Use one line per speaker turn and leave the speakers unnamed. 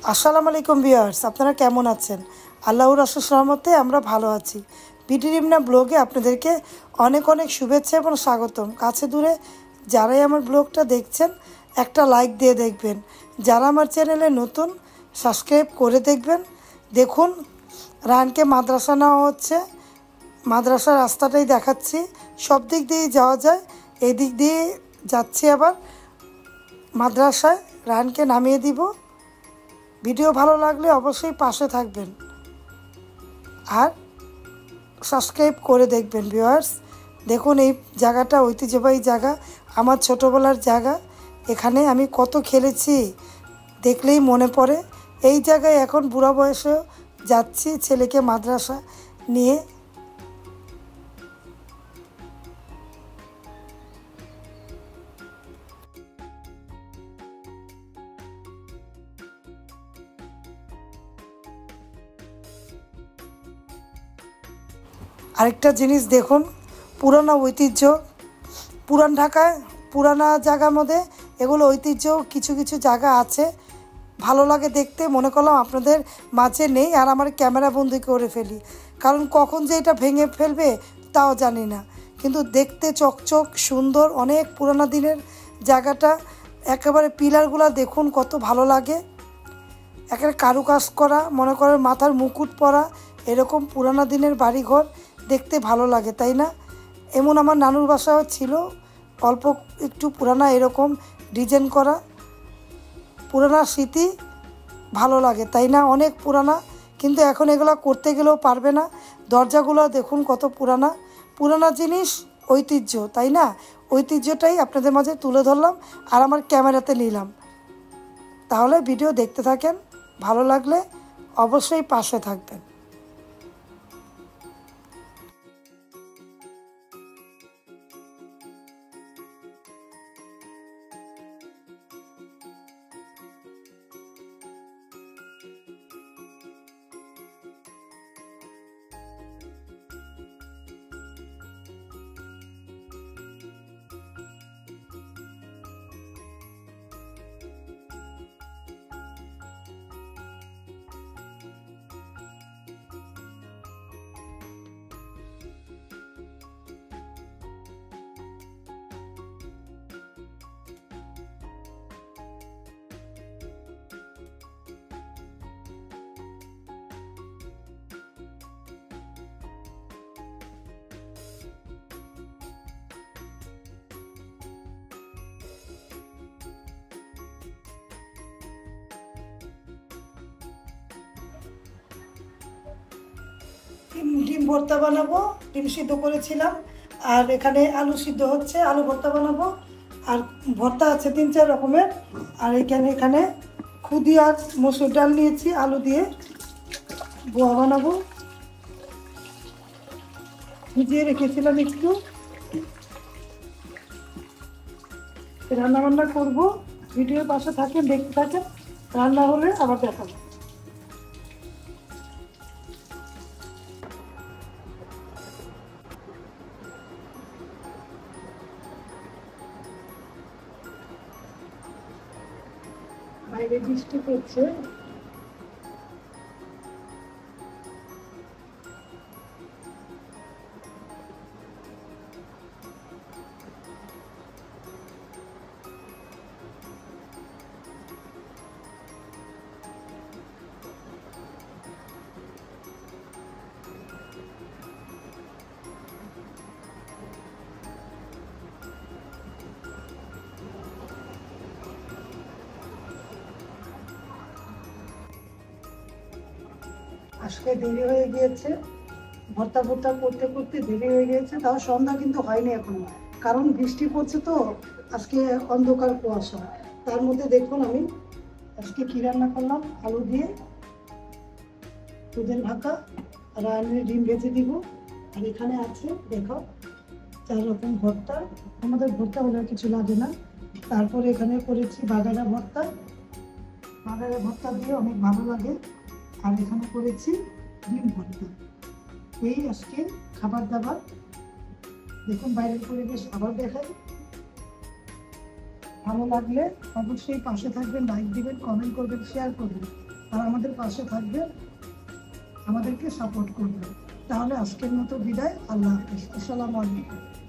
আসসালামু আলাইকুম ভিউয়ার্স, আপনারা কেমন আছেন? আল্লাহর অশেষ রহমতে আমরা ভালো আছি। বিডি রিমনা ব্লগে আপনাদেরকে অনেক অনেক শুভেচ্ছা এবং স্বাগতম। কাছে দূরে যারাই আমার ব্লগটা দেখছেন একটা লাইক দিয়ে দেখবেন, যারা আমার চ্যানেলে নতুন সাবস্ক্রাইব করে দেখবেন। দেখুন, রায়হানকে মাদ্রাসা নেওয়া হচ্ছে, মাদ্রাসার রাস্তাটাই দেখাচ্ছি। সব দিক দিয়েই যাওয়া যায়, এই দিক দিয়ে যাচ্ছি। আবার মাদ্রাসায় রায়হানকে নামিয়ে দিব। ভিডিও ভালো লাগলে অবশ্যই পাশে থাকবেন আর সাবস্ক্রাইব করে দেখবেন ভিউয়ার্স। দেখুন, এই জায়গাটা ঐতিহ্যবাহী জায়গা, আমার ছোটোবেলার জায়গা। এখানে আমি কত খেলেছি দেখলেই মনে পড়ে। এই জায়গায় এখন বুড়া বয়সেও যাচ্ছি ছেলেকে মাদ্রাসা নিয়ে। আরেকটা জিনিস দেখুন, পুরানো ঐতিহ্য। পুরান ঢাকায় পুরানা জায়গার মধ্যে এগুলো ঐতিহ্য কিছু কিছু জায়গা আছে, ভালো লাগে দেখতে। মনে করলাম আপনাদের মাঝে নেই আর আমার ক্যামেরা বন্দি করে ফেলি, কারণ কখন যে এটা ভেঙে ফেলবে তাও জানি না। কিন্তু দেখতে চকচক সুন্দর, অনেক পুরানো দিনের জায়গাটা। একেবারে পিলারগুলো দেখুন কত ভালো লাগে, একেবারে কারুকাজ করা, মনে করেন মাথার মুকুট পরা। এরকম পুরানো দিনের বাড়িঘর দেখতে ভালো লাগে, তাই না? এমন আমার নানুর বাসাও ছিল, অল্প একটু পুরানা, এরকম ডিজাইন করা। পুরানা স্মৃতি ভালো লাগে, তাই না? অনেক পুরানা, কিন্তু এখন এগুলো করতে গেলেও পারবে না। দরজাগুলো দেখুন কত পুরানা। পুরানা জিনিস ঐতিহ্য, তাই না? ঐতিহ্যটাই আপনাদের মাঝে তুলে ধরলাম আর আমার ক্যামেরাতে নিলাম। তাহলে ভিডিও দেখতে থাকেন, ভালো লাগলে অবশ্যই পাশে থাকবেন। ডিম ভর্তা বানাবো, ডিম সিদ্ধ করেছিলাম। আর এখানে আলু সিদ্ধ হচ্ছে, আলু ভর্তা বানাবো। আর ভর্তা আছে 3-4 রকমের। আর এখানে খুদি আর মসুর ডাল নিয়েছি, আলু দিয়ে বোয়া বানাবো। ভিজিয়ে রেখেছিলাম একটু, রান্না বান্না করবো। ভিডিওর পাশে থাকেন, দেখতে থাকেন, রান্না হলে আবার দেখাবো। বাইরে বৃষ্টি পড়ছে। আজকে দেরি হয়ে গিয়েছে, ভর্তা করতে করতে দেরি হয়ে গিয়েছে। তাও সন্ধ্যা কিন্তু হয়নি এখনো, কারণ বৃষ্টি পড়ছে তো। আজকে অন্ধকার কুয়াশা। তার মধ্যে দেখুন আমি আজকে কি রান্না করলাম। আলু দিয়ে দুধের ভাতা, রায়হানের ডিম ভেজে দিব। আর এখানে আছে দেখো 4 রকম ভর্তা। আমাদের ভর্তা হলে কিছু লাগে না। তারপরে এখানে করেছি বাগারা ভর্তা। বাগারা ভর্তা দিয়ে অনেক ভালো লাগে। আর এখানে করেছি ডিম ভর্তা। এই আজকে খাবার দাবার। দেখুন বাইরের পরিবেশ আবার দেখাই। ভালো লাগলে অবশ্যই পাশে থাকবেন, লাইক দিবেন, কমেন্ট করবেন, শেয়ার করবেন। আর আমাদের পাশে থাকবেন, আমাদেরকে সাপোর্ট করবেন। তাহলে আজকের মতো বিদায়। আল্লাহ হাফেজ। আসসালামু আলাইকুম।